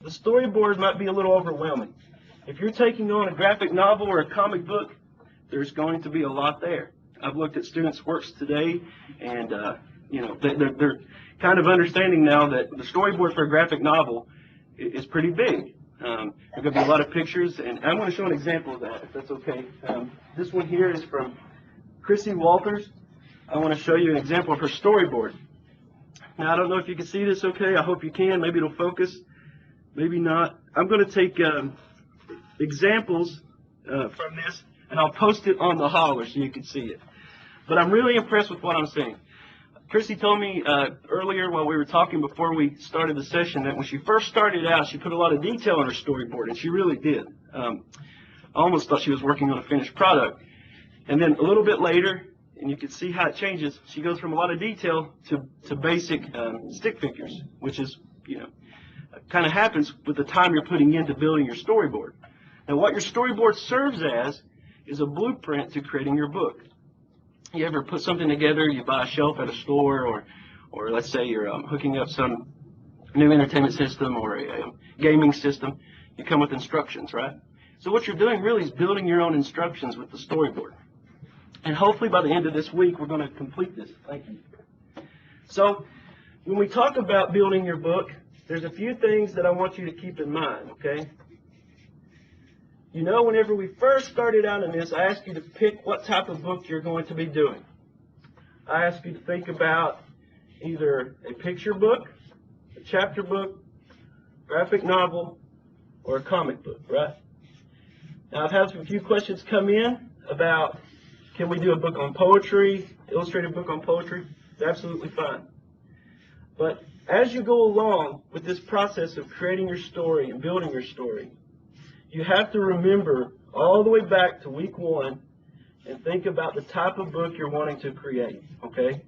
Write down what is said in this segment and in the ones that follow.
the storyboard might be a little overwhelming. If you're taking on a graphic novel or a comic book, there's going to be a lot there. I've looked at students' works today, and they're kind of understanding now that the storyboard for a graphic novel is pretty big. There's going to be a lot of pictures, and I'm going to show an example of that, if that's okay. This one here is from Chrissy Walters. I want to show you an example of her storyboard. Now, I don't know if you can see this okay. I hope you can. Maybe it'll focus. Maybe not. I'm going to take examples from this, and I'll post it on the holler so you can see it. But I'm really impressed with what I'm seeing. Chrissy told me earlier while we were talking before we started the session that when she first started out, she put a lot of detail in her storyboard, and she really did. I almost thought she was working on a finished product. And then a little bit later, and you can see how it changes, she goes from a lot of detail to basic stick figures, which is, kind of happens with the time you're putting into building your storyboard. Now, what your storyboard serves as is a blueprint to creating your book. You ever put something together, you buy a shelf at a store, or let's say you're hooking up some new entertainment system or a gaming system, you come with instructions, right? So what you're doing really is building your own instructions with the storyboard. And hopefully by the end of this week, we're going to complete this. Thank you. So when we talk about building your book, there's a few things that I want you to keep in mind, okay? Whenever we first started out in this, I asked you to pick what type of book you're going to be doing. I asked you to think about either a picture book, a chapter book, graphic novel, or a comic book, right? Now, I've had a few questions come in about, can we do a book on poetry, illustrated book on poetry? It's absolutely fine. But as you go along with this process of creating your story and building your story, you have to remember all the way back to week 1 and think about the type of book you're wanting to create, okay?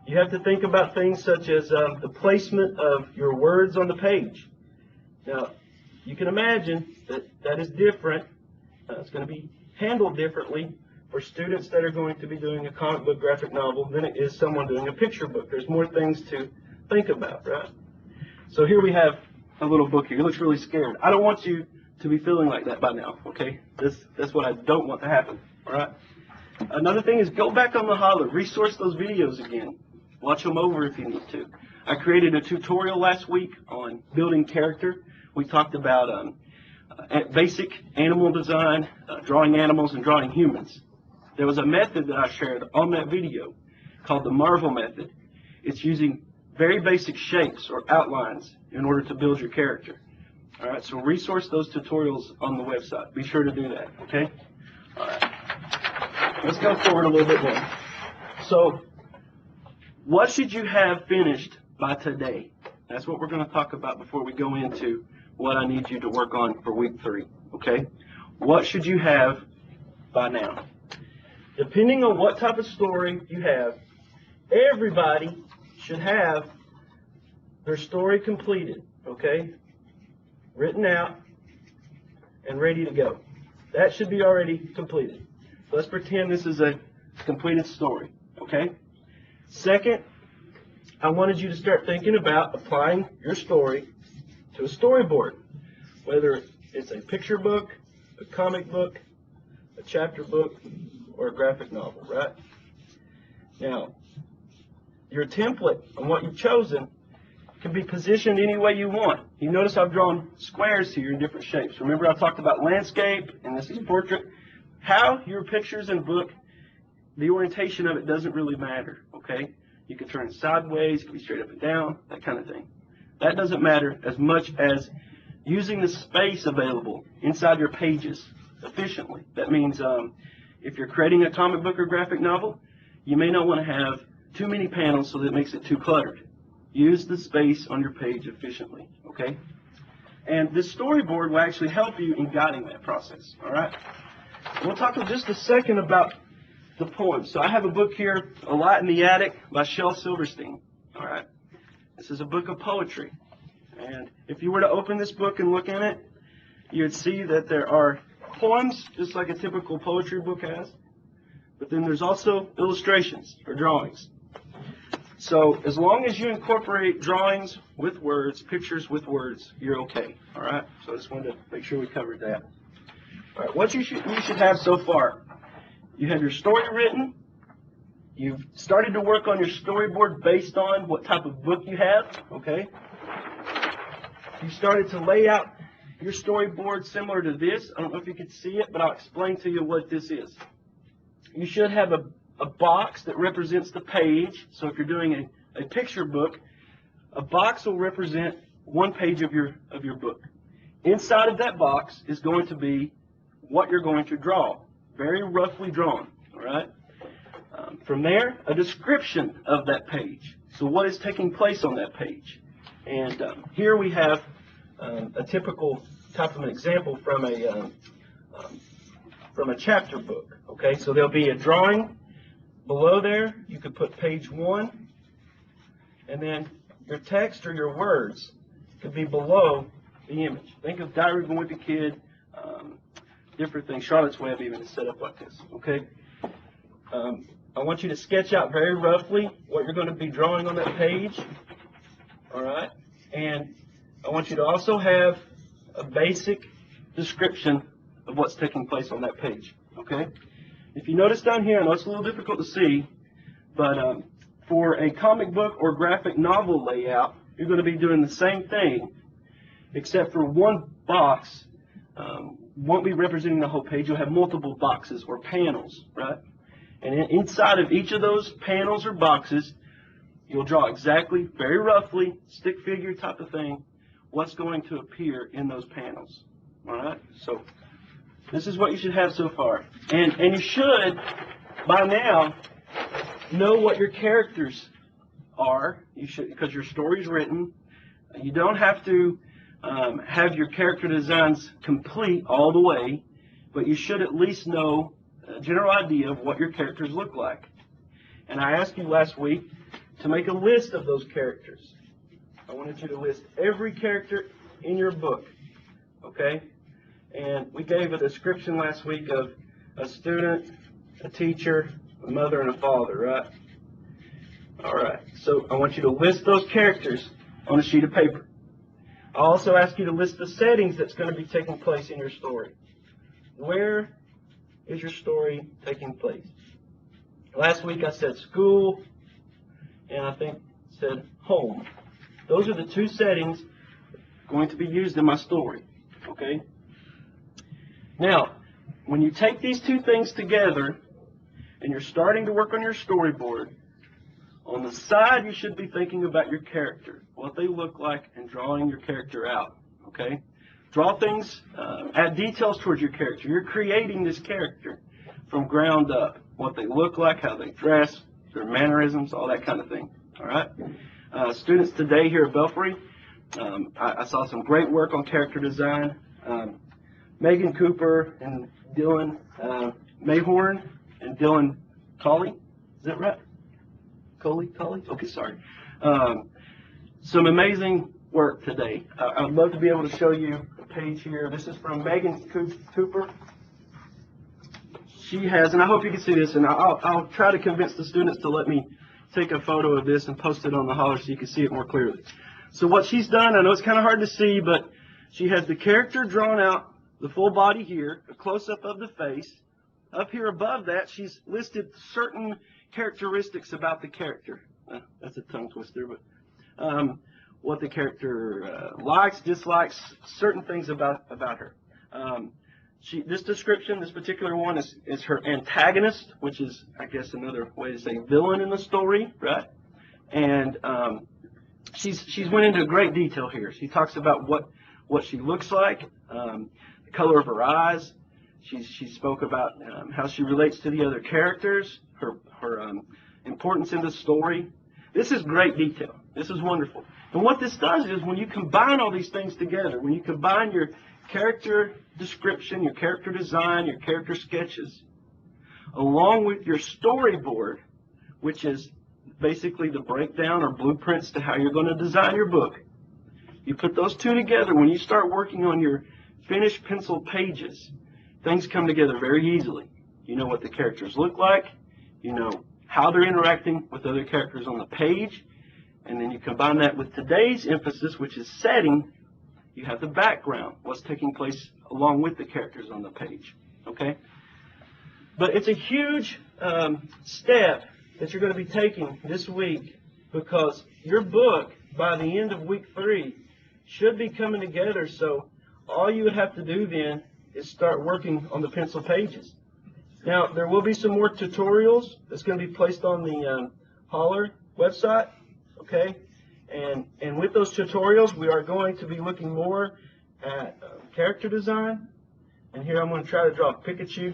You have to think about things such as the placement of your words on the page. Now, you can imagine that is different. It's going to be handled differently for students that are going to be doing a comic book graphic novel than it is someone doing a picture book. There's more things to think about, right? So here we have a little book here. It looks really scared. I don't want you to be feeling like that by now, okay? That's what I don't want to happen, all right? Another thing is go back on the holler. Resource those videos again. Watch them over if you need to. I created a tutorial last week on building character. We talked about basic animal design, drawing animals and drawing humans. There was a method that I shared on that video called the Marvel method. It's using very basic shapes or outlines in order to build your character. All right, so resource those tutorials on the website. Be sure to do that, okay? All right. Let's go forward a little bit more. So, what should you have finished by today? That's what we're going to talk about before we go into what I need you to work on for week 3, okay? What should you have by now? Depending on what type of story you have, everybody should have their story completed, okay? Written out and ready to go. That should be already completed. So let's pretend this is a completed story, okay? Second, I wanted you to start thinking about applying your story to a storyboard, whether it's a picture book, a comic book, a chapter book, or a graphic novel, right? Now, your template on what you've chosen can be positioned any way you want. You notice I've drawn squares here in different shapes. Remember I talked about landscape, and this is portrait. How your pictures and book, the orientation of it doesn't really matter, okay? You can turn it sideways, it can be straight up and down, that kind of thing. That doesn't matter as much as using the space available inside your pages efficiently. That means if you're creating a comic book or graphic novel, you may not want to have too many panels so that it makes it too cluttered. Use the space on your page efficiently, okay? And this storyboard will actually help you in guiding that process, all right? We'll talk in just a second about the poems. So I have a book here, A Light in the Attic by Shel Silverstein, all right? This is a book of poetry. And if you were to open this book and look in it, you'd see that there are poems, just like a typical poetry book has, but then there's also illustrations or drawings. So as long as you incorporate drawings with words, pictures with words, you're okay. All right. So I just wanted to make sure we covered that. All right. What you should have so far: you have your story written. You've started to work on your storyboard based on what type of book you have. Okay. You started to lay out your storyboard similar to this. I don't know if you can see it, but I'll explain to you what this is. You should have a box that represents the page. So if you're doing a picture book, a box will represent one page of your book. Inside of that box is going to be what you're going to draw, very roughly drawn. All right. From there, a description of that page. So what is taking place on that page? And here we have a typical type of an example from a chapter book. Okay, so there'll be a drawing below there. You could put page 1, and then your text or your words could be below the image. Think of Diary of a Wimpy Kid, different things. Charlotte's Web even is set up like this. Okay. I want you to sketch out very roughly what you're going to be drawing on that page. All right. And I want you to also have a basic description of what's taking place on that page. Okay. If you notice down here, I know it's a little difficult to see, but for a comic book or graphic novel layout, you're going to be doing the same thing, except for one box won't be representing the whole page. You'll have multiple boxes or panels, right? And inside of each of those panels or boxes, you'll draw exactly, very roughly, stick figure type of thing, what's going to appear in those panels. All right? So this is what you should have so far. And you should, by now, know what your characters are. You should, because your story's written. You don't have to have your character designs complete all the way, but you should at least know a general idea of what your characters look like. And I asked you last week to make a list of those characters. I wanted you to list every character in your book. Okay? And we gave a description last week of a student, a teacher, a mother, and a father, right? All right. So I want you to list those characters on a sheet of paper. I also ask you to list the settings that's going to be taking place in your story. Where is your story taking place? Last week I said school, and I think said home. Those are the two settings going to be used in my story. Okay? Now, when you take these two things together and you're starting to work on your storyboard, on the side you should be thinking about your character, what they look like, and drawing your character out. Okay? Draw things, add details towards your character. You're creating this character from ground up. What they look like, how they dress, their mannerisms, all that kind of thing. All right? Students today here at Belfry, I saw some great work on character design. Megan Cooper and Dylan Mayhorn and Dylan Colley. Is that right? Colley? Okay, sorry. Some amazing work today. I would love to be able to show you a page here. This is from Megan Cooper. She has, and I hope you can see this, and I'll try to convince the students to let me take a photo of this and post it on the holler so you can see it more clearly. So what she's done, I know it's kind of hard to see, but she has the character drawn out, the full body here, a close-up of the face. Up here above that, she's listed certain characteristics about the character. That's a tongue twister, but what the character likes, dislikes, certain things about her. This description, this particular one, is her antagonist, which is, I guess, another way to say villain in the story, right? And she's went into great detail here. She talks about what she looks like, the color of her eyes. She spoke about how she relates to the other characters, her importance in the story. This is great detail. This is wonderful. And what this does is when you combine all these things together, when you combine your character description, your character design, your character sketches, along with your storyboard, which is basically the breakdown or blueprints to how you're going to design your book. You put those two together, when you start working on your finished pencil pages, things come together very easily. You know what the characters look like. You know how they're interacting with other characters on the page, and then you combine that with today's emphasis, which is setting. You have the background, what's taking place along with the characters on the page, okay? But it's a huge step that you're going to be taking this week, because your book, by the end of week 3, should be coming together. So all you would have to do then is start working on the pencil pages. Now, there will be some more tutorials that's going to be placed on the Holler website, okay? And with those tutorials, we are going to be looking more at character design. And here I'm going to try to draw a Pikachu.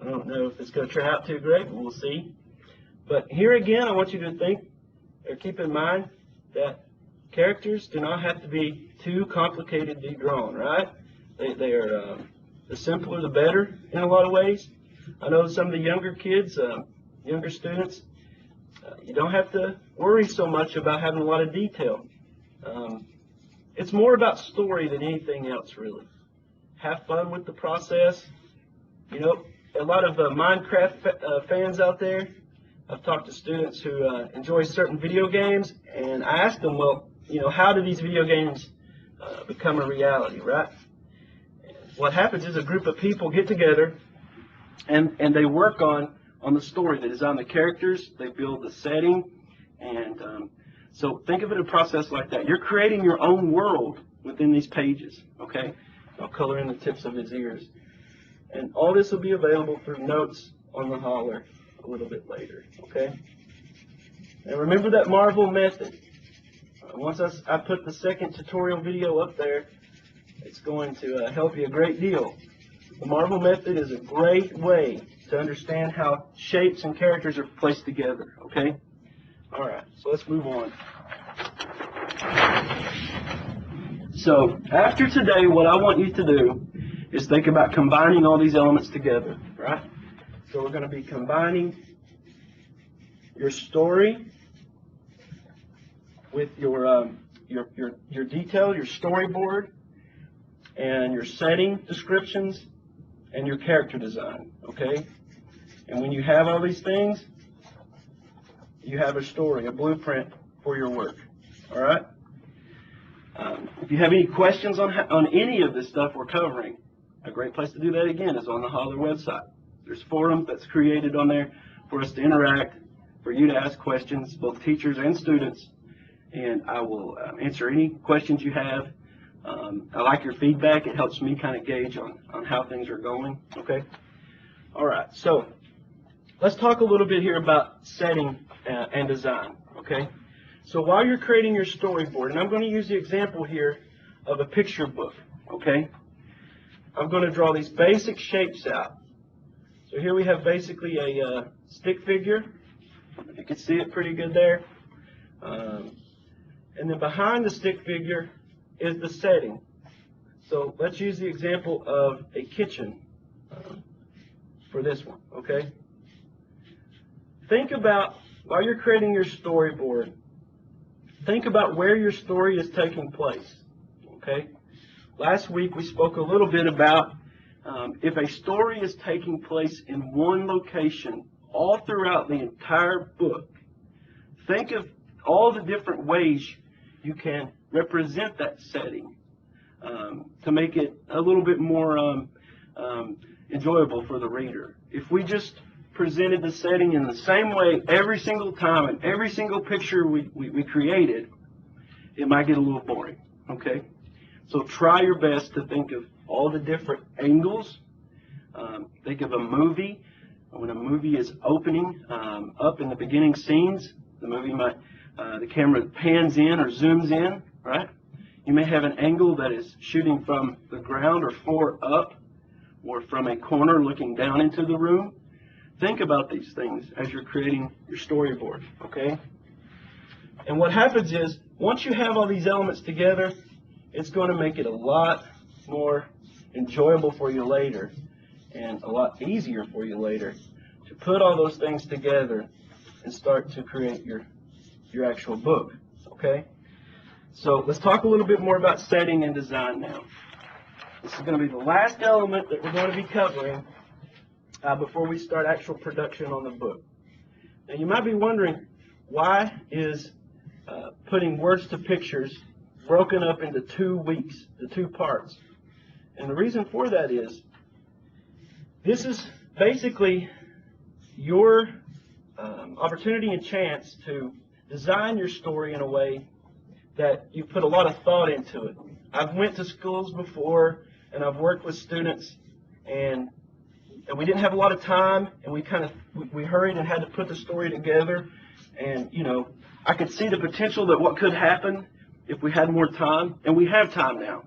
I don't know if it's going to turn out too great, but we'll see. But here again, I want you to think or keep in mind that characters do not have to be too complicated to be drawn, right? They are the simpler the better in a lot of ways. I know some of the younger kids, younger students, you don't have to worry so much about having a lot of detail. It's more about story than anything else, really. Have fun with the process. You know, a lot of Minecraft fans out there, I've talked to students who enjoy certain video games, and I asked them, well, you know, how do these video games become a reality, right? And what happens is a group of people get together and they work on the story. They design the characters, they build the setting, and so think of it in a process like that. You're creating your own world within these pages, okay? I'll color in the tips of his ears. And all this will be available through notes on the Holler a little bit later, okay? And remember that Marvel method. Once I put the second tutorial video up there, it's going to help you a great deal. The Marvel method is a great way to understand how shapes and characters are placed together, okay? All right, so let's move on. So after today, what I want you to do is think about combining all these elements together, right? So we're going to be combining your story with your detail, your storyboard, and your setting descriptions, and your character design, okay? And when you have all these things, you have a story, a blueprint for your work, all right? If you have any questions on any of this stuff we're covering, a great place to do that again is on the Holler website. There's forums that's created on there for us to interact, for you to ask questions, both teachers and students, and I will answer any questions you have. I like your feedback. It helps me kind of gauge on how things are going, okay? All right, so let's talk a little bit here about setting and design, okay? So while you're creating your storyboard, and I'm going to use the example here of a picture book, okay? I'm going to draw these basic shapes out. So here we have basically a stick figure. You can see it pretty good there. And then behind the stick figure is the setting. So let's use the example of a kitchen for this one, okay? Think about, while you're creating your storyboard, think about where your story is taking place, okay? Last week we spoke a little bit about if a story is taking place in one location all throughout the entire book, think of all the different ways you can represent that setting to make it a little bit more enjoyable for the reader. If we just presented the setting in the same way every single time and every single picture we created, it might get a little boring, okay? So try your best to think of all the different angles. Think of a movie. When a movie is opening up in the beginning scenes, the movie might, the camera pans in or zooms in, right? You may have an angle that is shooting from the ground or floor up, or from a corner looking down into the room. Think about these things as you're creating your storyboard, okay? And what happens is, once you have all these elements together, it's going to make it a lot more enjoyable for you later, and a lot easier for you later to put all those things together and start to create your actual book, okay? So let's talk a little bit more about setting and design now. This is going to be the last element that we're going to be covering before we start actual production on the book. Now you might be wondering, why is putting words to pictures broken up into 2 weeks, the 2 parts? And the reason for that is, this is basically your opportunity and chance to design your story in a way that you put a lot of thought into it. I've went to schools before, and I've worked with students, and we didn't have a lot of time, and we hurried and had to put the story together. And I could see the potential that what could happen if we had more time, and we have time now.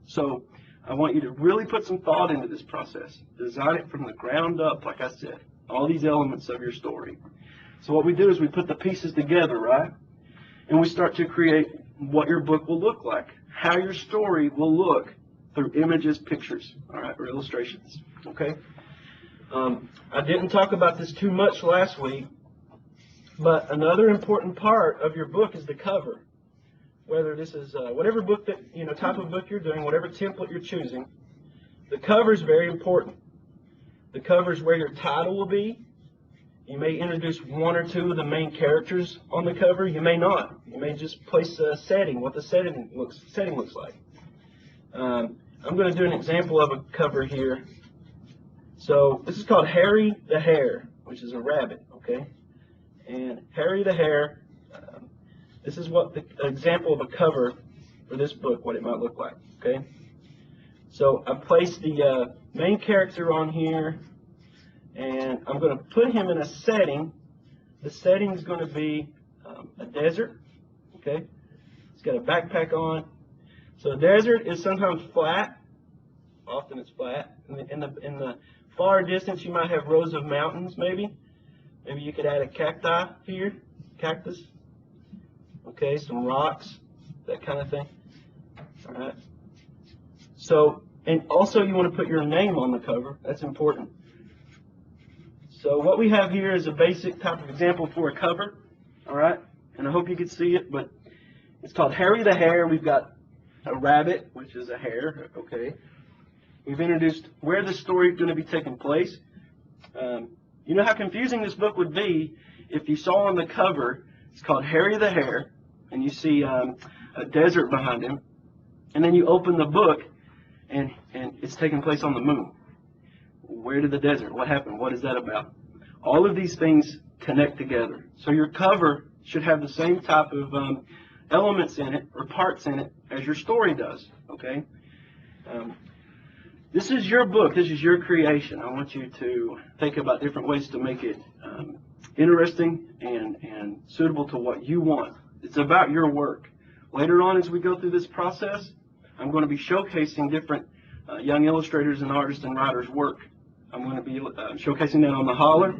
So I want you to really put some thought into this process. Design it from the ground up, like I said, all these elements of your story. So what we do is we put the pieces together, right? And we start to create what your book will look like, how your story will look through images, pictures, all right, or illustrations, okay? I didn't talk about this too much last week, but another important part of your book is the cover. Whether this is whatever book that, type of book you're doing, whatever template you're choosing, the cover is very important. The cover is where your title will be. You may introduce 1 or 2 of the main characters on the cover. You may not. You may just place a setting, what the setting looks like. I'm going to do an example of a cover here. So this is called Harry the Hare, which is a rabbit, okay? And Harry the Hare, this is what the example of a cover for this book, what it might look like, okay? So I placed the main character on here, and I'm going to put him in a setting. The setting is going to be a desert, okay? He's got a backpack on. So a desert is sometimes flat. Often it's flat. In the far distance, you might have rows of mountains, maybe. Maybe you could add a cacti here, cactus. Okay, some rocks, that kind of thing. All right. So, and also you want to put your name on the cover. That's important. So what we have here is a basic type of example for a cover. All right. And I hope you can see it, but it's called Harry the Hare. We've got a rabbit, which is a hare. Okay. We've introduced where the story is going to be taking place. You know how confusing this book would be if you saw on the cover, it's called Harry the Hare, and you see a desert behind him, and then you open the book, and it's taking place on the moon. Where did the desert? What happened? What is that about? All of these things connect together. So your cover should have the same type of elements in it, or parts in it, as your story does, okay? This is your book. This is your creation. I want you to think about different ways to make it interesting and suitable to what you want. It's about your work. Later on, as we go through this process, I'm going to be showcasing different young illustrators and artists and writers' work. I'm going to be showcasing that on the Holler,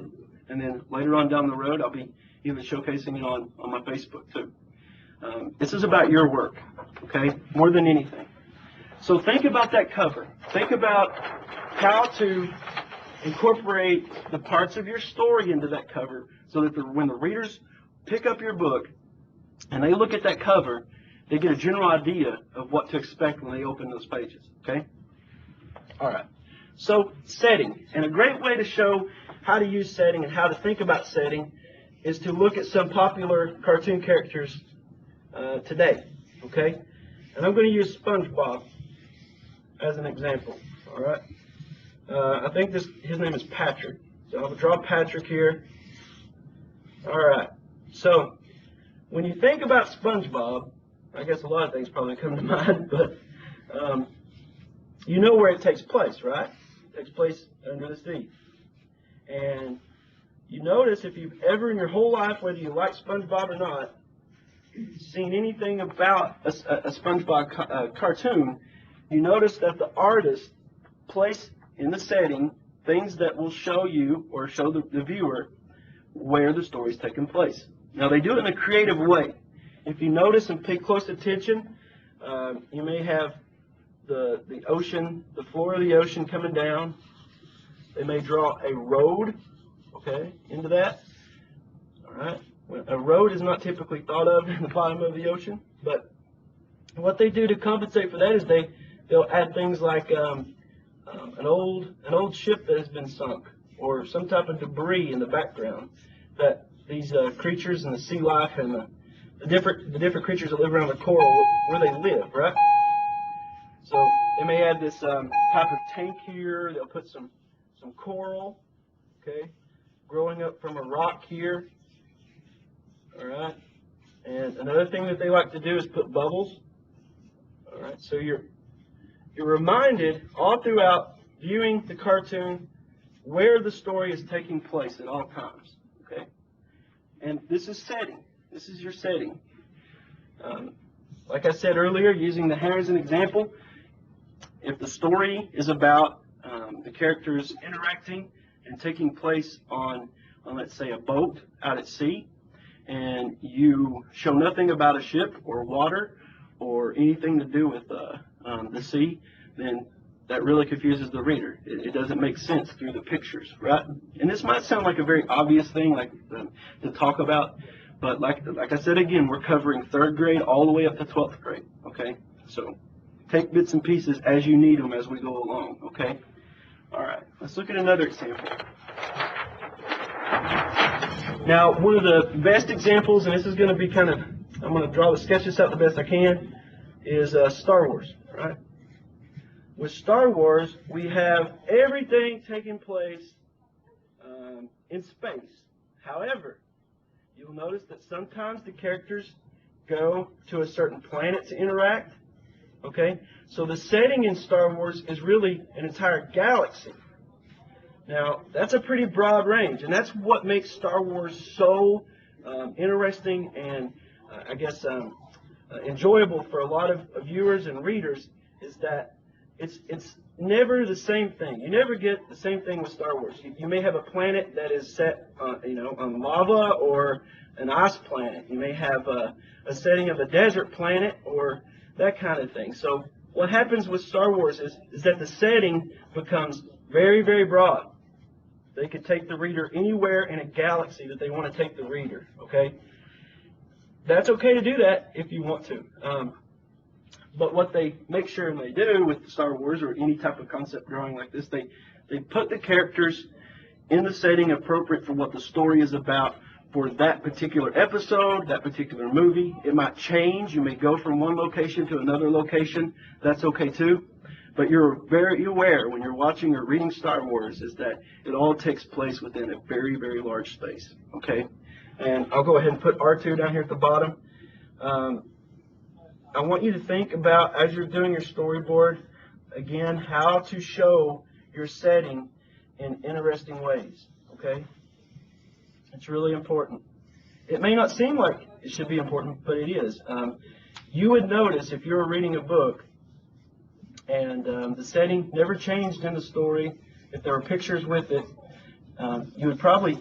and then later on down the road, I'll be even showcasing it on my Facebook too. This is about your work, okay, more than anything. So think about that cover. Think about how to incorporate the parts of your story into that cover so that when the readers pick up your book and they look at that cover, they get a general idea of what to expect when they open those pages, okay? All right. So setting. And a great way to show how to use setting and how to think about setting is to look at some popular cartoon characters today, okay? And I'm going to use SpongeBob as an example, all right? I think his name is Patrick. So I'll draw Patrick here. All right. So when you think about SpongeBob, I guess a lot of things probably come to mind, but you know where it takes place, right? It takes place under the sea. And you notice if you've ever in your whole life, whether you like SpongeBob or not, seen anything about a SpongeBob cartoon, you notice that the artist placed in the setting things that will show you or show the viewer where the story's taking place. Now they do it in a creative way. If you notice and pay close attention, you may have the ocean, the floor of the ocean coming down. They may draw a road, okay, into that. All right. A road is not typically thought of in the bottom of the ocean, but what they do to compensate for that is they'll add things like an old ship that has been sunk, or some type of debris in the background that these creatures and the sea life and the different creatures that live around the coral where they live, right? So they may add this type of tank here. They'll put some coral, okay, growing up from a rock here. All right. And another thing that they like to do is put bubbles. All right. So you're reminded all throughout viewing the cartoon where the story is taking place at all times. Okay. And this is setting. This is your setting. Like I said earlier, using the hair as an example, if the story is about the characters interacting and taking place on, let's say, a boat out at sea, and you show nothing about a ship or water or anything to do with the sea, then that really confuses the reader. It doesn't make sense through the pictures, right? And this might sound like a very obvious thing, like to talk about, but like I said again, we're covering 3rd grade all the way up to 12th grade. Okay, so take bits and pieces as you need them as we go along. Okay. All right. Let's look at another example. Now, one of the best examples, and this is going to be I'm going to sketch this out the best I can, is Star Wars, right? With Star Wars, we have everything taking place in space. However, you'll notice that sometimes the characters go to a certain planet to interact, okay? So the setting in Star Wars is really an entire galaxy. Now, that's a pretty broad range, and that's what makes Star Wars so interesting and, I guess, enjoyable for a lot of viewers and readers, is that it's never the same thing. You never get the same thing with Star Wars. You may have a planet that is set, on lava or an ice planet. You may have a setting of a desert planet or that kind of thing. So what happens with Star Wars is that the setting becomes very, very broad. They could take the reader anywhere in a galaxy that they want to take the reader, okay? That's okay to do that if you want to. But what they make sure and they do with Star Wars or any type of concept drawing like this, they put the characters in the setting appropriate for what the story is about for that particular episode, that particular movie. It might change. You may go from one location to another location. That's okay too. But you're very aware when you're watching or reading Star Wars is that it all takes place within a very, very large space. Okay? And I'll go ahead and put R2 down here at the bottom. I want you to think about, as you're doing your storyboard, again, how to show your setting in interesting ways. Okay? It's really important. It may not seem like it should be important, but it is. You would notice if you were reading a book and the setting never changed in the story, if there were pictures with it, you would probably,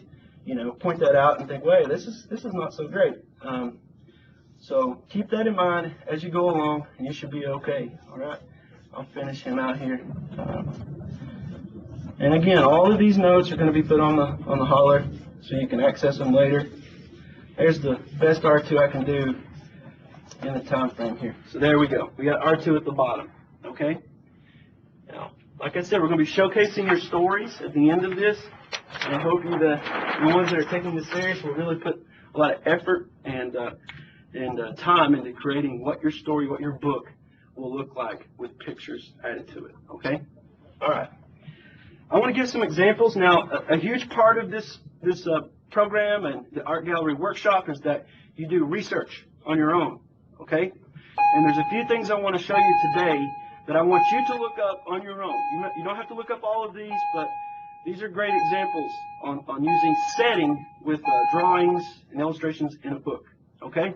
point that out and think, wait, this is not so great. So keep that in mind as you go along, and you should be okay. All right, I'll finish him out here. And again, all of these notes are going to be put on the holler, so you can access them later. There's the best R2 I can do in the time frame here. So there we go. We got R2 at the bottom. Okay. Now, like I said, we're going to be showcasing your stories at the end of this, and I hope the ones that are taking this serious will really put a lot of effort and time into creating what your story, what your book will look like with pictures added to it. Okay? All right. I want to give some examples. Now, a huge part of this program and the art gallery workshop is that you do research on your own. Okay? And there's a few things I want to show you today that I want you to look up on your own. You don't have to look up all of these, but these are great examples on using setting with drawings and illustrations in a book. Okay?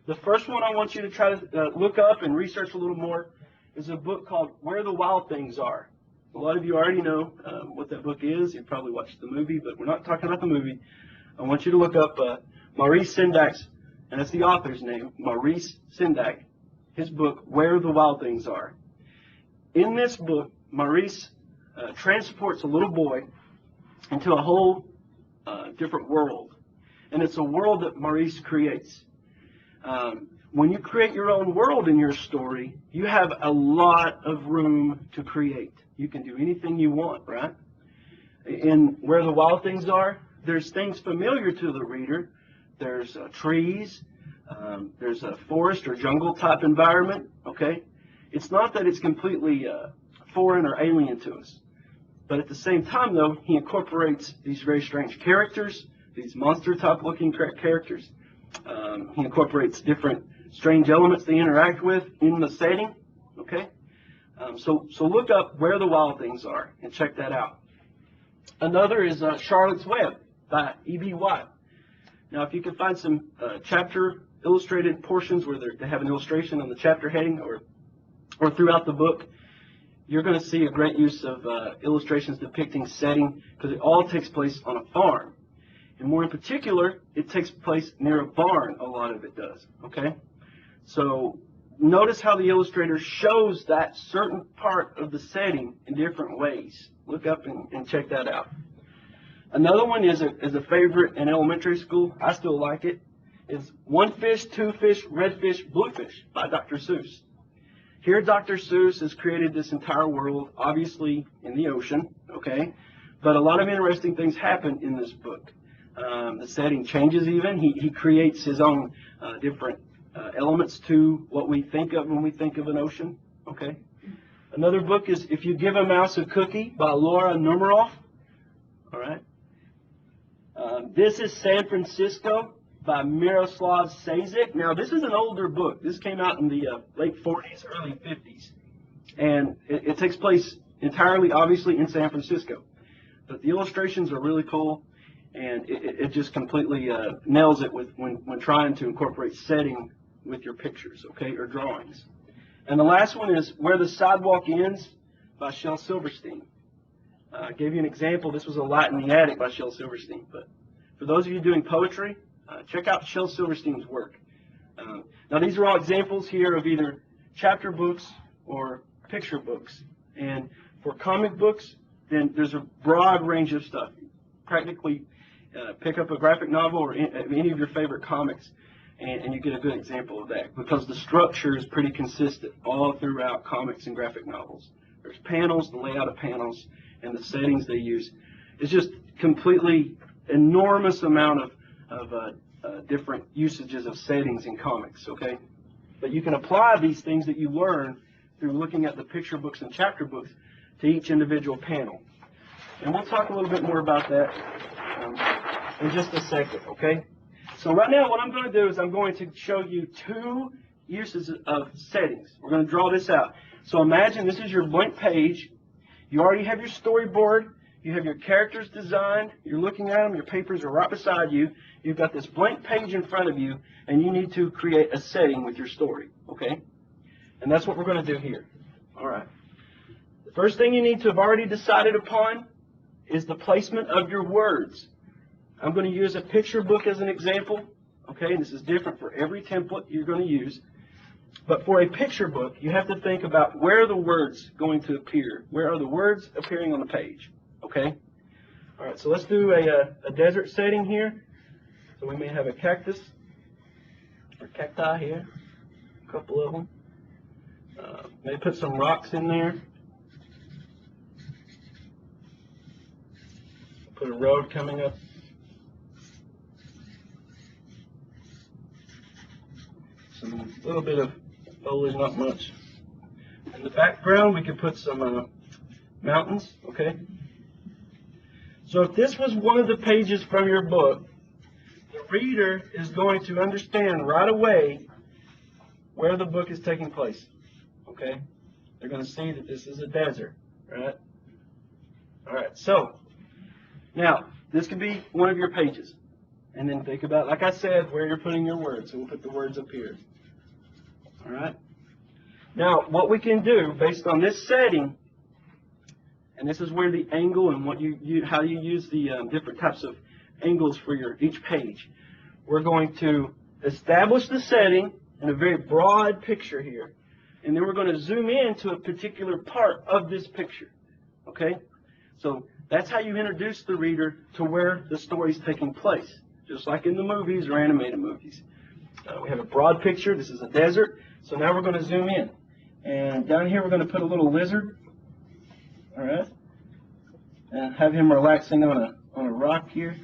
The first one I want you to try to look up and research a little more is a book called Where the Wild Things Are. A lot of you already know what that book is. You've probably watched the movie, but we're not talking about the movie. I want you to look up Maurice Sendak's, and that's the author's name, Maurice Sendak, his book, Where the Wild Things Are. In this book, Maurice transports a little boy into a whole different world. And it's a world that Maurice creates. When you create your own world in your story, you have a lot of room to create. You can do anything you want, right? in Where the Wild Things Are, there's things familiar to the reader. There's trees. There's a forest or jungle type environment. Okay, it's not that it's completely foreign or alien to us, but at the same time, though, he incorporates these very strange characters, these monster type looking characters. He incorporates different strange elements they interact with in the setting. Okay, so look up Where the Wild Things Are and check that out. Another is Charlotte's Web by E.B. White. Now, if you can find some chapter illustrated portions where they have an illustration on the chapter heading or throughout the book, you're going to see a great use of illustrations depicting setting, because it all takes place on a farm. And more in particular, it takes place near a barn, a lot of it does. Okay? So notice how the illustrator shows that certain part of the setting in different ways. Look up and check that out. Another one is a favorite in elementary school. I still like it. It's One Fish, Two Fish, Red Fish, Blue Fish by Dr. Seuss. Here Dr. Seuss has created this entire world, obviously in the ocean, okay? But a lot of interesting things happen in this book. The setting changes even. He creates his own different elements to what we think of when we think of an ocean, okay? Another book is If You Give a Mouse a Cookie by Laura Numeroff, all right? This is San Francisco by Miroslav Sazek. Now, this is an older book. This came out in the late 40s, early 50s. And it takes place entirely, obviously, in San Francisco. But the illustrations are really cool, and it just completely nails it when trying to incorporate setting with your pictures, okay, or drawings. And the last one is Where the Sidewalk Ends by Shel Silverstein. I gave you an example. This was A Light in the Attic by Shel Silverstein. But for those of you doing poetry, check out Shel Silverstein's work. Now, these are all examples here of either chapter books or picture books. And for comic books, then there's a broad range of stuff. Practically pick up a graphic novel or any of your favorite comics, and you get a good example of that, because the structure is pretty consistent all throughout comics and graphic novels. There's panels, the layout of panels, and the settings they use. It's just completely enormous amount of different usages of settings in comics, okay? But you can apply these things that you learn through looking at the picture books and chapter books to each individual panel. And we'll talk a little bit more about that in just a second, okay? So right now what I'm going to do is I'm going to show you two uses of settings. We're going to draw this out. So imagine this is your blank page. You already have your storyboard. You have your characters designed. You're looking at them. Your papers are right beside you. You've got this blank page in front of you, and you need to create a setting with your story, okay? And that's what we're going to do here. All right. The first thing you need to have already decided upon is the placement of your words. I'm going to use a picture book as an example, okay? This is different for every template you're going to use. But for a picture book, you have to think about where are the words going to appear? Where are the words appearing on the page? Okay? All right, so let's do a desert setting here. So we may have a cactus or cacti here, a couple of them. Maybe put some rocks in there. Put a road coming up. Some little bit of foliage, not much. In the background, we could put some mountains, okay? So if this was one of the pages from your book, the reader is going to understand right away where the book is taking place, okay? They're going to see that this is a desert, right? All right, so now this could be one of your pages. And then think about, like I said, where you're putting your words. So we'll put the words up here. All right? Now, what we can do based on this setting, and this is where the angle and what how you use the different types of angles for each page. We're going to establish the setting in a very broad picture here, and then we're going to zoom in to a particular part of this picture. Okay? So that's how you introduce the reader to where the story is taking place, just like in the movies or animated movies. We have a broad picture. This is a desert. So now we're going to zoom in. And down here we're going to put a little lizard. All right? and have him relaxing on a rock here.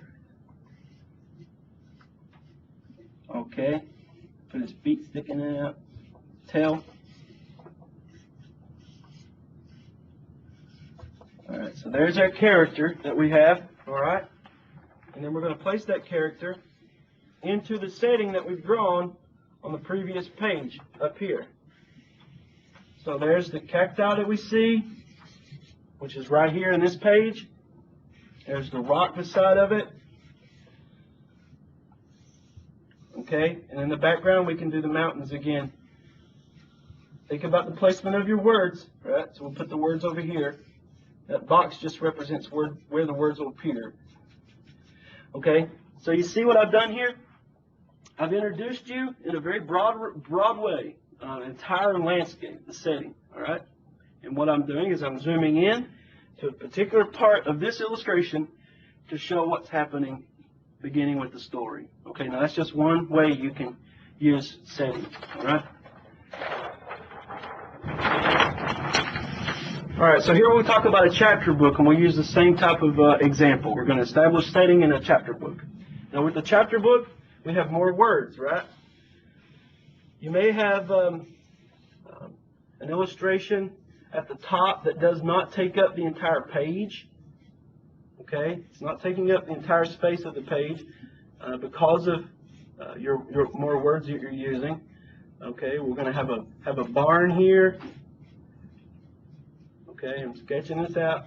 Okay. Put his feet sticking out. Tail. Alright, so there's our character that we have. Alright. And then we're going to place that character into the setting that we've drawn on the previous page up here. So there's the cacti that we see, which is right here in this page. There's the rock beside of it. Okay, and in the background we can do the mountains again. Think about the placement of your words, right? So we'll put the words over here. That box just represents where the words will appear. Okay, so you see what I've done here? I've introduced you in a very broad way, entire landscape, the setting, all right? And what I'm doing is I'm zooming in to a particular part of this illustration to show what's happening beginning with the story. Okay, now that's just one way you can use setting, all right? All right, so here we'll talk about a chapter book, and we'll use the same type of example. We're going to establish setting in a chapter book. Now with the chapter book, we have more words, right? You may have an illustration at the top that does not take up the entire page. Okay, it's not taking up the entire space of the page because of your more words that you're using. Okay, we're going to have a barn here. Okay, I'm sketching this out.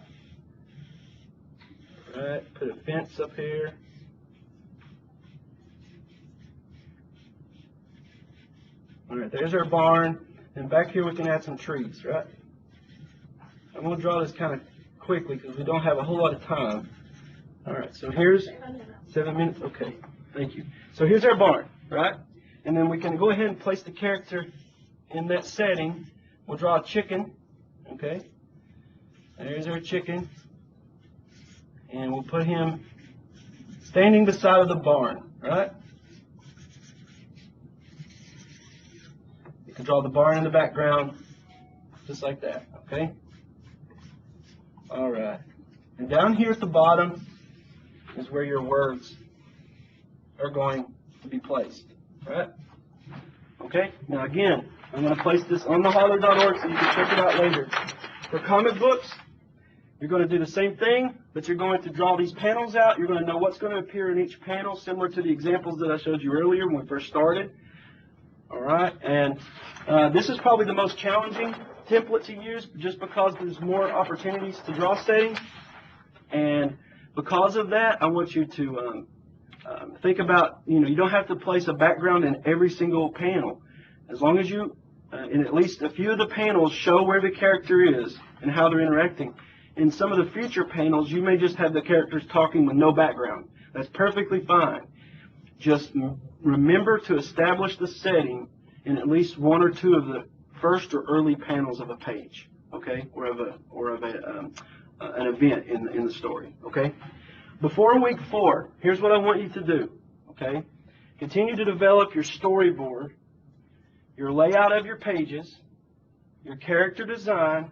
All right, put a fence up here. All right, there's our barn, and back here we can add some trees, right? I'm going to draw this kind of quickly because we don't have a whole lot of time. All right, so here's 7 minutes. Okay, thank you. So here's our barn, right? And then we can go ahead and place the character in that setting. We'll draw a chicken, okay? There's our chicken. And we'll put him standing beside of the barn, right? You can draw the barn in the background, just like that, okay? All right. And down here at the bottom is where your words are going to be placed, right? Okay? Now again, I'm going to place this on theholler.org so you can check it out later. For comic books, you're going to do the same thing, but you're going to draw these panels out. You're going to know what's going to appear in each panel, similar to the examples that I showed you earlier when we first started. All right, and this is probably the most challenging template to use just because there's more opportunities to draw settings. And because of that, I want you to think about, you don't have to place a background in every single panel. As long as you, in at least a few of the panels, show where the character is and how they're interacting. In some of the future panels, you may just have the characters talking with no background. That's perfectly fine. Just remember to establish the setting in at least one or two of the first or early panels of a page, okay, or of an event in the story, okay. Before week 4, here's what I want you to do, okay. Continue to develop your storyboard, your layout of your pages, your character design,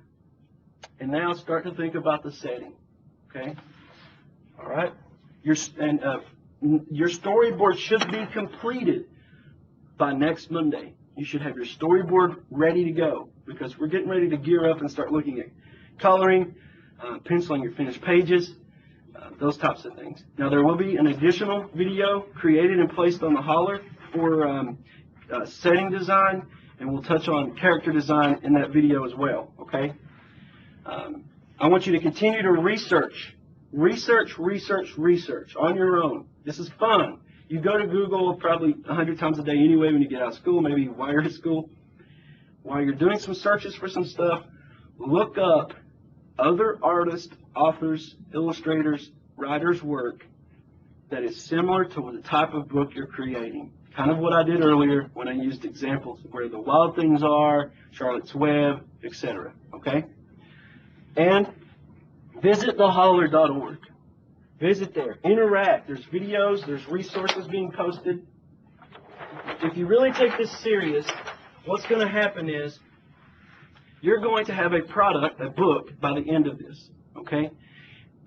and now start to think about the setting, okay. All right. Your storyboard should be completed by next Monday. You should have your storyboard ready to go because we're getting ready to gear up and start looking at coloring, penciling your finished pages, those types of things. Now there will be an additional video created and placed on the Holler for setting design, and we'll touch on character design in that video as well, okay? I want you to continue to research on your own. This is fun. You go to Google probably 100 times a day anyway when you get out of school, maybe while you're at school. While you're doing some searches for some stuff, look up other artists, authors, illustrators, writers' work that is similar to the type of book you're creating. Kind of what I did earlier when I used examples of where the Wild Things are, Charlotte's Web, etc. Okay? And visit theholler.org. Visit there. Interact. There's videos. There's resources being posted. If you really take this serious, what's going to happen is you're going to have a product, a book, by the end of this. Okay?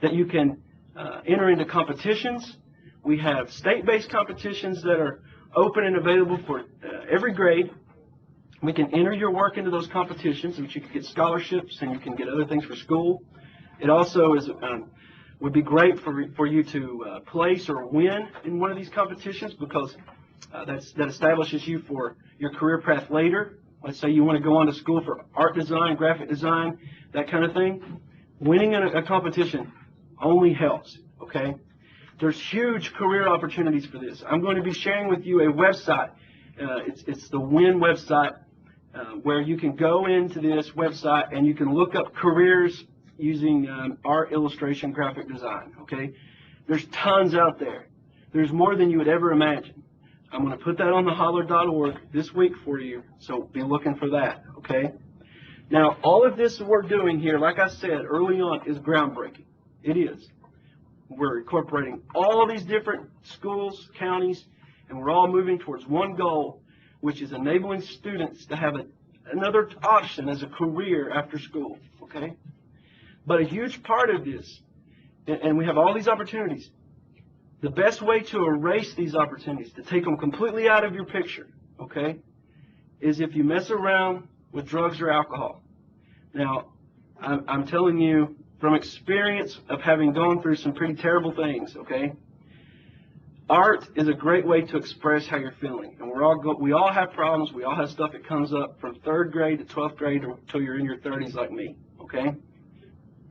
that you can enter into competitions. We have state-based competitions that are open and available for every grade. We can enter your work into those competitions, which you can get scholarships and you can get other things for school. It also is would be great for you to place or win in one of these competitions, because that establishes you for your career path later. Let's say you want to go on to school for art design, graphic design, that kind of thing. Winning a competition only helps, okay? There's huge career opportunities for this. I'm going to be sharing with you a website. It's the WIN website, where you can go into this website and you can look up careers using art, illustration, graphic design, okay? There's tons out there. There's more than you would ever imagine. I'm going to put that on theholler.org this week for you, so be looking for that, okay? Now, all of this we're doing here, like I said early on, is groundbreaking. It is. We're incorporating all these different schools, counties, and we're all moving towards one goal, which is enabling students to have another option as a career after school, okay? But a huge part of this, and we have all these opportunities, the best way to erase these opportunities, to take them completely out of your picture, okay, is if you mess around with drugs or alcohol. Now, I'm telling you from experience of having gone through some pretty terrible things, okay? Art is a great way to express how you're feeling, and we all have problems. We all have stuff that comes up from 3rd grade to 12th grade until you're in your 30s like me, okay?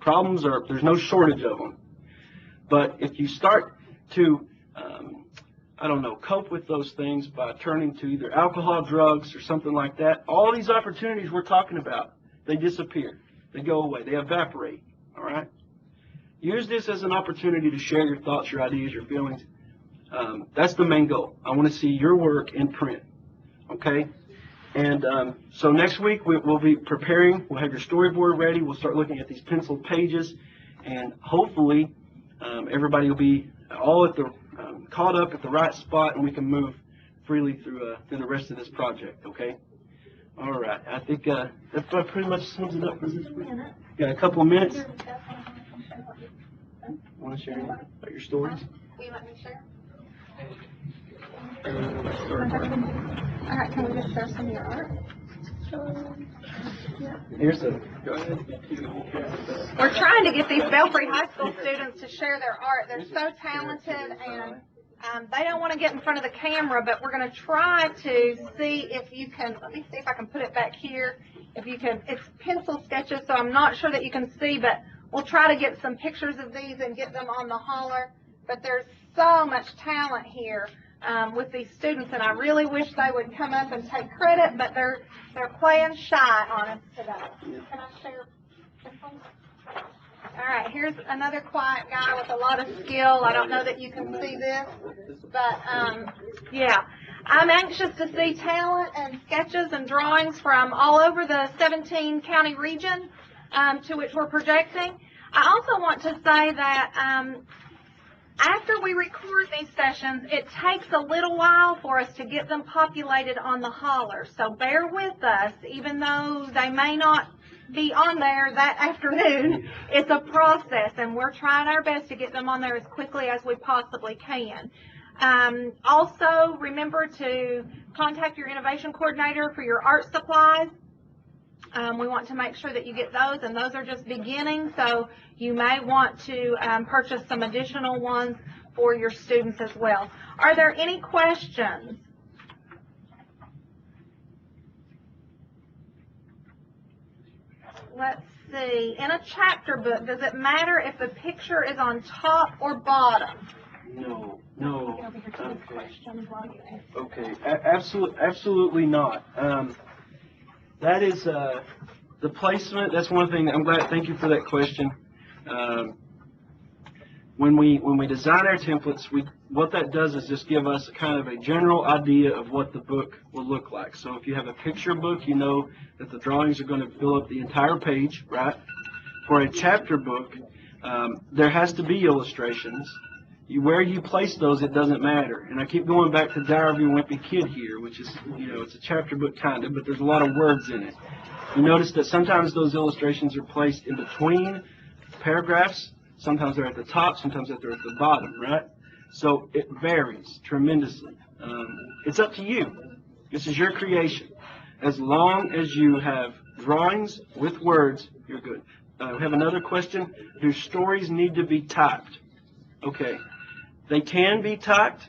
Problems there's no shortage of them. But if you start to, I don't know, cope with those things by turning to either alcohol, drugs, or something like that, all these opportunities we're talking about, they disappear. They go away. They evaporate, all right? Use this as an opportunity to share your thoughts, your ideas, your feelings. That's the main goal. I want to see your work in print, okay? And so next week we'll be preparing. We'll have your storyboard ready. We'll start looking at these penciled pages, and hopefully everybody will be all at the caught up at the right spot, and we can move freely through the rest of this project, okay? All right. I think that pretty much sums it up for this week. Got a couple of minutes. Want to share anything about your stories? Will you let me share? All right, can we just share some of your art? Go ahead. We're trying to get these Belfry High School students to share their art. They're so talented, and they don't want to get in front of the camera, but we're going to try to see if you can, let me see if I can put it back here. If you can, it's pencil sketches, so I'm not sure that you can see, but we'll try to get some pictures of these and get them on the holler. But there's so much talent here with these students, and I really wish they would come up and take credit, but they're playing shy on us today. Can I share this one? All right, here's another quiet guy with a lot of skill. I don't know that you can see this, but yeah. I'm anxious to see talent and sketches and drawings from all over the 17 county region to which we're projecting. I also want to say that after we record these sessions, it takes a little while for us to get them populated on the holler. So bear with us, even though they may not be on there that afternoon. It's a process, and we're trying our best to get them on there as quickly as we possibly can. Also, remember to contact your innovation coordinator for your art supplies. We want to make sure that you get those, and those are just beginning, so you may want to purchase some additional ones for your students as well. Are there any questions? Let's see. In a chapter book, does it matter if the picture is on top or bottom? No. Okay. Absolutely not. That is the placement. That's one thing. I'm glad. Thank you for that question. When we design our templates, what that does is just give us kind of a general idea of what the book will look like. So if you have a picture book, you know that the drawings are going to fill up the entire page, right? For a chapter book, there has to be illustrations. Where you place those, it doesn't matter. And I keep going back to Diary of a Wimpy Kid here, which is, it's a chapter book kind of, but there's a lot of words in it. You notice that sometimes those illustrations are placed in between paragraphs, Sometimes they're at the top, sometimes they're at the bottom, right? So it varies tremendously. It's up to you. This is your creation. As long as you have drawings with words, you're good. We have another question. Do stories need to be typed? Okay. They can be typed.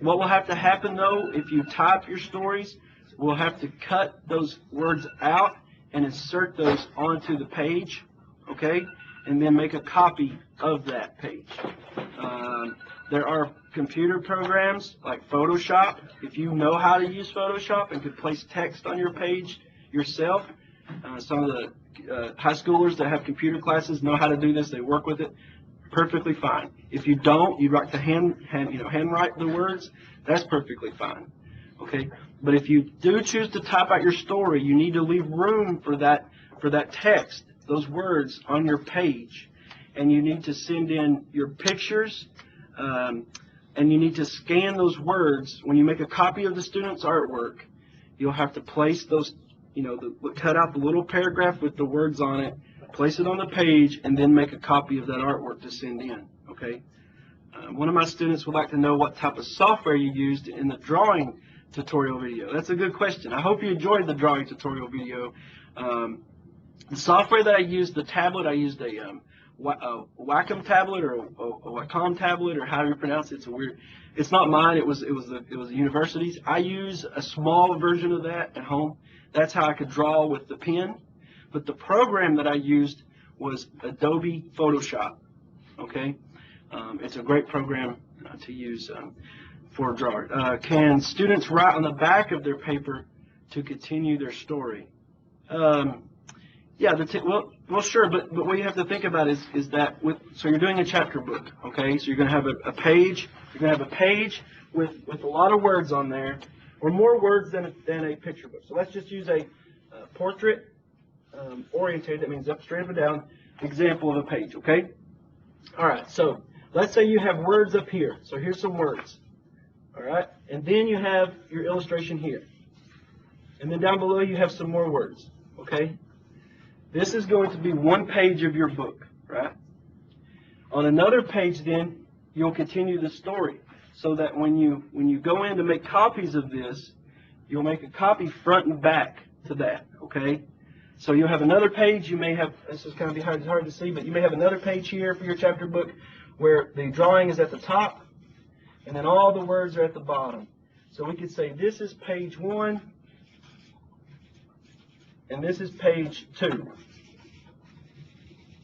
What will have to happen, though, if you type your stories, we'll have to cut those words out and insert those onto the page, okay, and then make a copy of that page. There are computer programs like Photoshop. If you know how to use Photoshop and could place text on your page yourself, some of the high schoolers that have computer classes know how to do this. They work with it perfectly fine. If you don't, you'd like to handwrite the words, that's perfectly fine. Okay, but if you do choose to type out your story, you need to leave room for that text, those words on your page, and you need to send in your pictures, and you need to scan those words. When you make a copy of the student's artwork, you'll have to place those, cut out the little paragraph with the words on it, place it on the page, and then make a copy of that artwork to send in. Okay. One of my students would like to know what type of software you used in the drawing tutorial video. That's a good question. I hope you enjoyed the drawing tutorial video. The software that I used, the tablet, I used a Wacom tablet or a Wacom tablet, or however you pronounce it. It's not mine. It was the university's. I use a small version of that at home. That's how I could draw with the pen. But the program that I used was Adobe Photoshop. Okay, it's a great program to use for a drawer. Can students write on the back of their paper to continue their story? Yeah, well, sure, but what you have to think about is that so you're doing a chapter book, okay? So you're going to have a page. You're going to have a page with a lot of words on there, or more words than a picture book. So let's just use a portrait oriented. That means up, straight up and down example of a page, okay? All right. So let's say you have words up here. So here's some words. All right, and then you have your illustration here, and then down below you have some more words. Okay. This is going to be one page of your book, right? On another page, then, you'll continue the story, so that when you go in to make copies of this, you'll make a copy front and back to that, okay? So you'll have another page. You may have, this is kind of hard to see, but you may have another page here for your chapter book where the drawing is at the top, and then all the words are at the bottom. So we could say this is page 1, and this is page 2.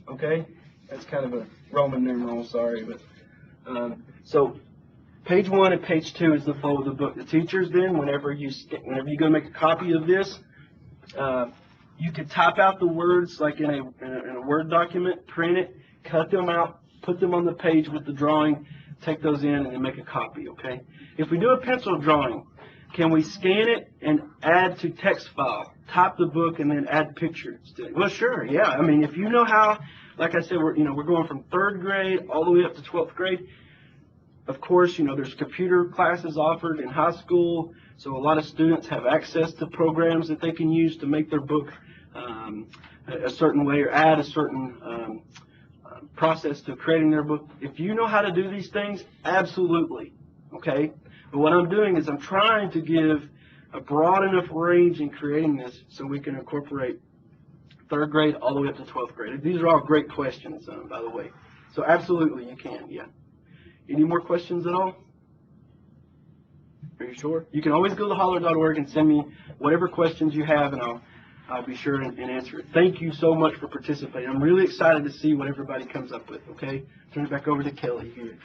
Okay? That's kind of a Roman numeral, sorry. But so page 1 and page 2 is the flow of the book. The teachers then, whenever you go make a copy of this, you could type out the words like in a Word document, print it, cut them out, put them on the page with the drawing, take those in, and then make a copy, okay? If we do a pencil drawing, can we scan it and add to text file, type the book, and then add pictures to it? Well, sure, yeah. I mean, if you know how, like I said, we're going from 3rd grade all the way up to 12th grade. Of course, there's computer classes offered in high school, so a lot of students have access to programs that they can use to make their book a certain way or add a certain process to creating their book. If you know how to do these things, absolutely, okay? But what I'm doing is I'm trying to give a broad enough range in creating this so we can incorporate 3rd grade all the way up to 12th grade. These are all great questions, by the way. So absolutely you can, yeah. Any more questions at all? Are you sure? You can always go to holler.org and send me whatever questions you have, and I'll be sure and answer it. Thank you so much for participating. I'm really excited to see what everybody comes up with, okay? Turn it back over to Kelly here.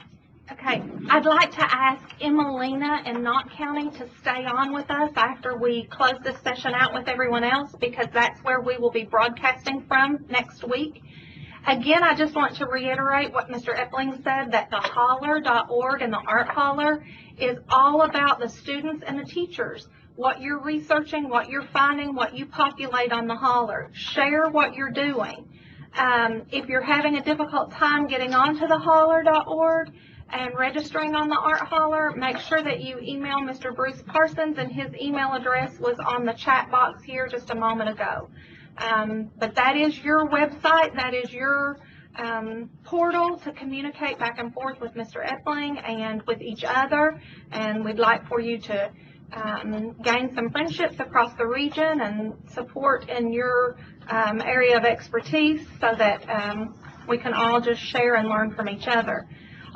Okay, I'd like to ask Emelina in Knott County to stay on with us after we close this session out with everyone else, because that's where we will be broadcasting from next week. Again, I just want to reiterate what Mr. Epling said, that the holler.org and the Art Holler is all about the students and the teachers. What you're researching, what you're finding, what you populate on the holler. Share what you're doing. If you're having a difficult time getting onto the holler.org and registering on the Art Holler, make sure that you email Mr. Bruce Parsons, and his email address was on the chat box here just a moment ago. But that is your website, that is your portal to communicate back and forth with Mr. Epling and with each other, and we'd like for you to gain some friendships across the region and support in your area of expertise so that we can all just share and learn from each other.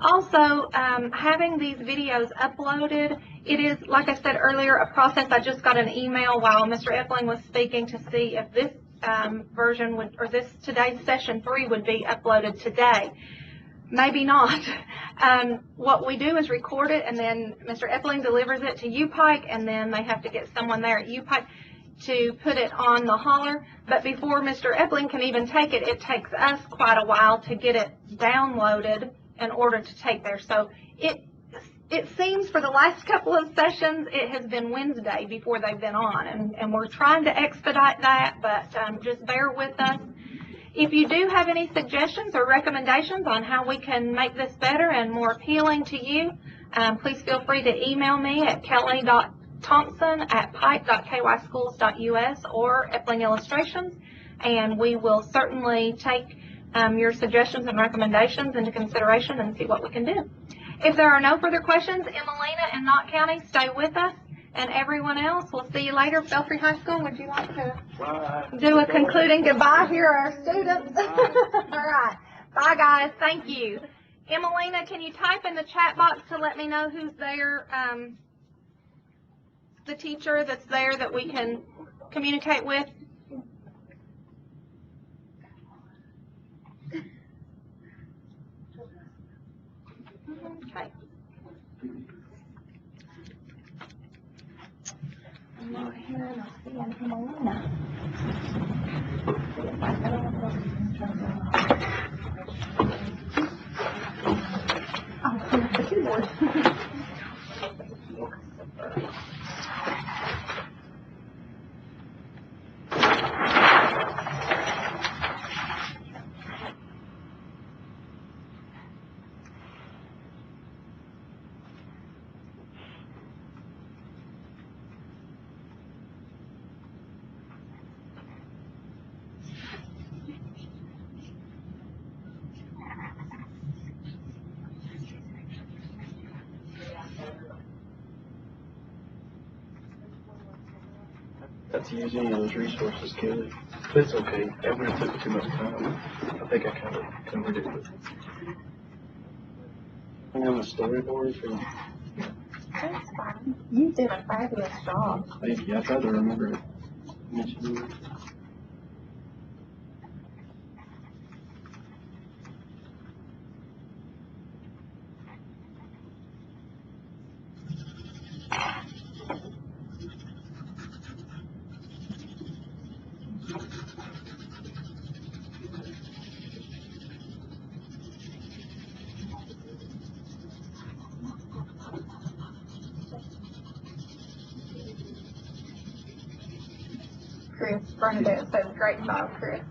Also, having these videos uploaded, it is, like I said earlier, a process. I just got an email while Mr. Epling was speaking to see if this version would, or this today's session 3 would be uploaded today. Maybe not. What we do is record it, and then Mr. Epling delivers it to UPike, and then they have to get someone there at UPike to put it on the hauler. But before Mr. Epling can even take it, it takes us quite a while to get it downloaded in order to take there. So it seems for the last couple of sessions it has been Wednesday before they've been on, and we're trying to expedite that, but just bear with us. If you do have any suggestions or recommendations on how we can make this better and more appealing to you, please feel free to email me at kelly.thompson@pike.kyschools.us or Epling Illustrations, and we will certainly take your suggestions and recommendations into consideration and see what we can do. If there are no further questions, Emelina and Knott County, stay with us. And everyone else, we'll see you later. Belfry High School, would you like to do a concluding goodbye here, our students? All right. Bye, guys. Thank you. Emelina, can you type in the chat box to let me know who's there, the teacher that's there that we can communicate with? Okay. I'm not hearing or seeing Emelina. Oh, the keyboard. That's using those resources, Kelly. But it's okay. That would have took too much time. I think I covered it. I'm on the storyboard. That's fine. You did a fabulous job. Thank you. I tried to remember it. Chris, Bernadette says, great job, Chris.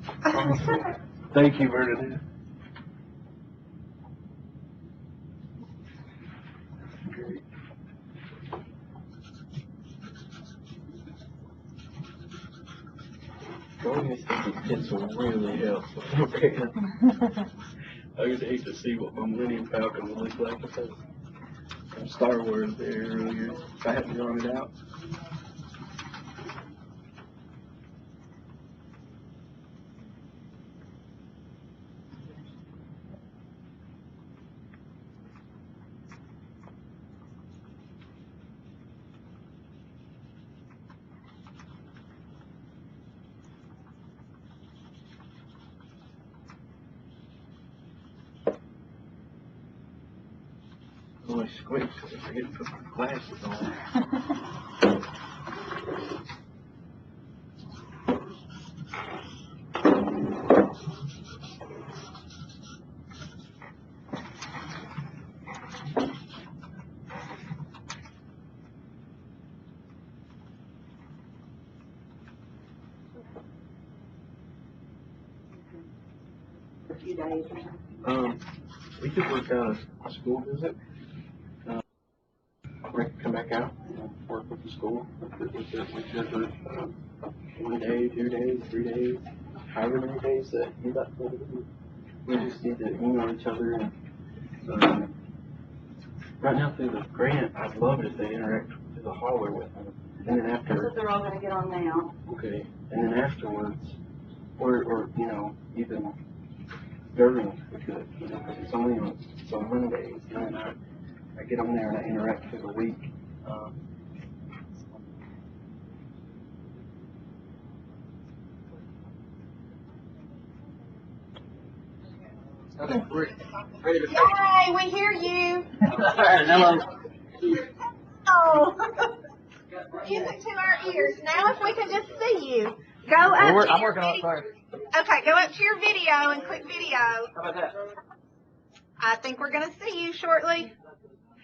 Thank you, Bernadette. Going these kids will really help. I just hate to see what my Millennium Falcon will look like. Star Wars there earlier. If I hadn't drawn it out. Oh, I squeaked because I forget to put my glasses on. A few days or something. We could work out a school visit. Come back out and work with the school. We could do 1 day, 2 days, 3 days, however many days that you'd like to do. we just need to email each other. And right now through the grant, I'd love it if they interact through the hallway with them. And then after. That's what they're all going to get on now. Okay. And then afterwards, or you know, even during we could, you know, because it's only on Mondays, you know, and I get on there and I interact through the week. Okay, we're ready to start. Yay, we hear you. Hello. Oh, music to our ears. Now if we can just see you, go up to I'm your working on it, video. sorry. Okay, go up to your video and click video. How about that? I think we're going to see you shortly.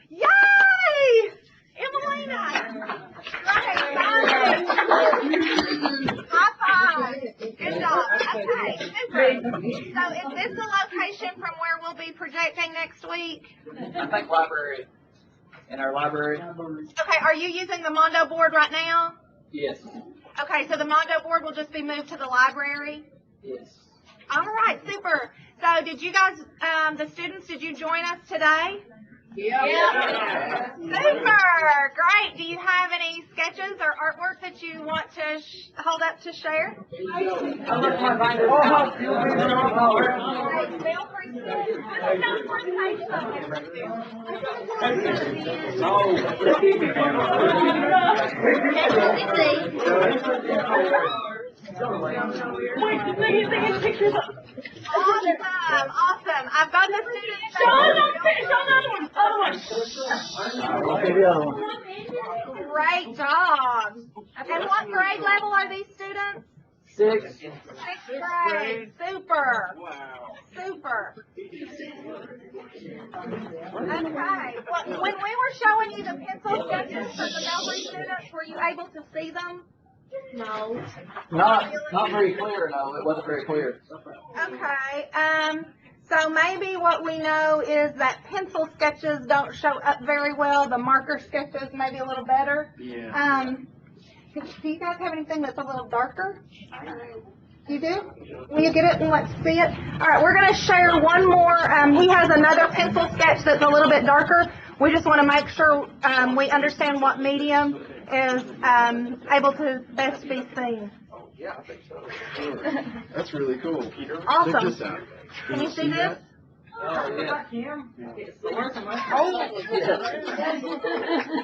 Yay! Emelina! Great, high five. Good job. Okay, super. So is this the location from where we'll be projecting next week? I think library. In our library? Okay, are you using the Mondo board right now? Yes. Okay, so the Mondo board will just be moved to the library? Yes. All right, super. So did you guys, the students, did you join us today? Yeah. Super! Great. Do you have any sketches or artwork that you want to hold up to share? Feel free to. Awesome. I've got the students. Show another one. Great job. And what grade level are these students? 6. Sixth grade. Super. Wow. Super. Okay. Well, when we were showing you the pencil sketches for the Melbury students, were you able to see them? No. Not very clear, no. It wasn't very clear. Okay. So maybe what we know is that pencil sketches don't show up very well. The marker sketches maybe a little better. Yeah. Do you guys have anything that's a little darker? You do? Will you get it and let's see it? All right, we're going to share one more. He has another pencil sketch that's a little bit darker. We just want to make sure we understand what medium is able to best be seen. Yeah, I think so. That's really cool. Peter, Awesome. check this out. Can you see this? Oh, yeah.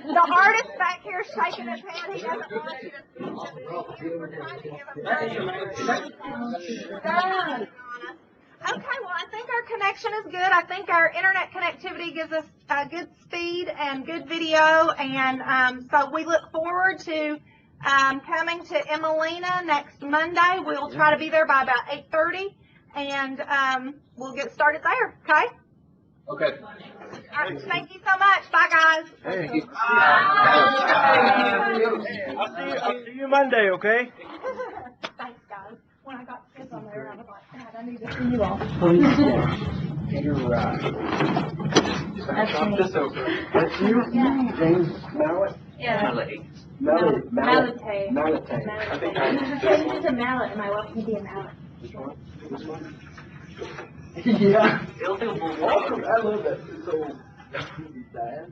The artist back here is shaking his head. He doesn't want you to see it. Okay, well, I think our connection is good. I think our internet connectivity gives us good speed and good video. And so we look forward to coming to Emelina next Monday. We'll try to be there by about 8:30. And we'll get started there, okay? Okay. All right, thank you so much. Bye, guys. Hey. I'll see you Monday, okay? Thanks, guys. When I got kids on there, I was like, God, I need to see you all. You're right. Chop this over. That's you? James Mallet? Yeah. Mallet. Mallet. I think I Change it to mallet, and my wife can be a mallet. This one? This one? Yeah. Awesome. I love that. So, that's Judy's dad?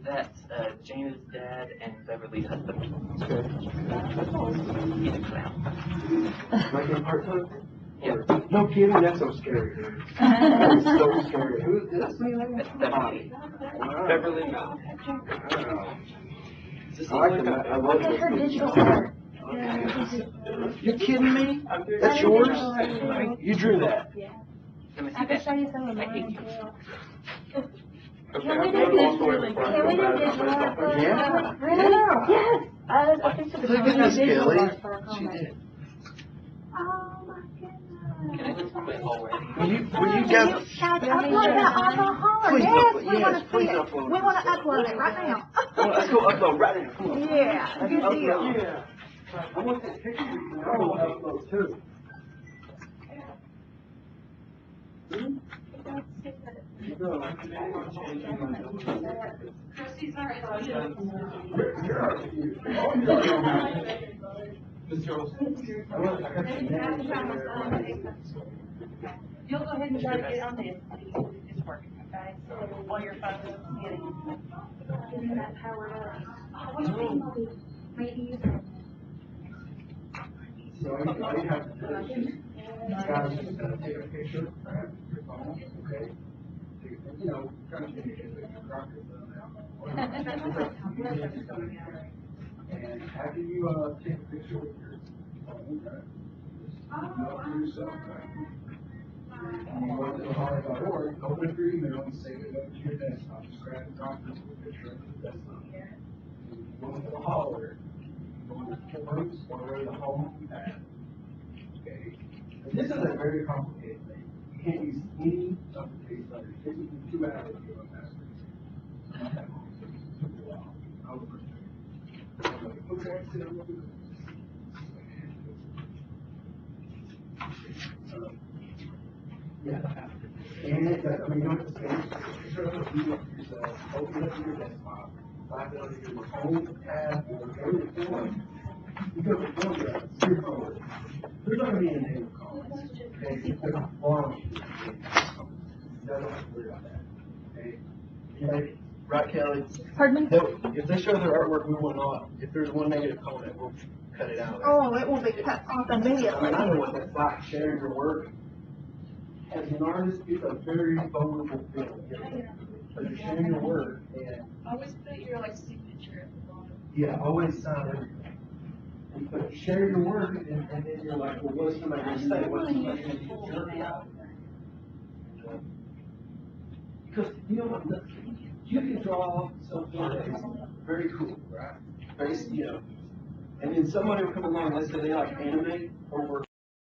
That's Jana's dad and Beverly's husband. Okay. He's a clown. Like in part two? Yeah. No kidding, that's so scary. That's so scary. Who's this? That's Beverly. Wow. Beverly. Wow. I like that. I love this. Her digital art. You kidding me? That's yours? You drew that? Yeah. Let me see I can that. show you some of I hate mine. you. Okay, Can we I'm do gonna walk away digital? before I Can we go do back. digital art for? Yeah. Really? Yes. I think so. Look at this, Kelly. She did. Oh my goodness. Can I just quit already? Will you guys? Guys, upload that on the holler. Please Yes, upload- we want yes, to see please it. upload We want to upload it right now. Let's go upload right now. Come on. Yeah, good deal. Yeah. I want that picture. I want to upload too. You'll go ahead and try to get on this, it's working, okay? So while your phone is getting. Isn't that powered up? Maybe. So all you have to do is guys just take a picture, right, your phone, okay? You know, kind of communicate with your doctor now. And after you take a picture with your phone, right? Just note to yourself, right? And you go to the holiday.org, open up your email and save it up to your desktop. Just grab the document with a picture of the desktop. And you go into the holler, you go into forms or go to the home tab. Okay? And this is a very complicated thing. You can't use any of the case letters. It takes you 2 hours to do a master. Not that long. It took a while. I was frustrated. Okay, sit down, look at this. Yeah. And it's like, when you don't have to say, picture of a view of yourself, open up your desktop, slide it onto your home tab, or go to the phone. You go to the phone, it's your phone. There's not going to be a name call. Okay? There's a form. You don't have to worry about that. Okay? Like, right, Kelly? Pardon me? If they show their artwork, we will not. If there's one negative comment, we'll cut it out. Oh, it will be cut off I mean, immediately. I know what that's like, sharing your work. As an artist, it's a very vulnerable feeling. But you're sharing your work, and Always put your like signature at the bottom. yeah, always sign everything. But you share your work, and then you're like, well, what's somebody going to say? What's somebody going to jerk about? Because, you know what, you can draw something that's very cool, right? Very, you know, and then somebody will come along, let's say they like anime or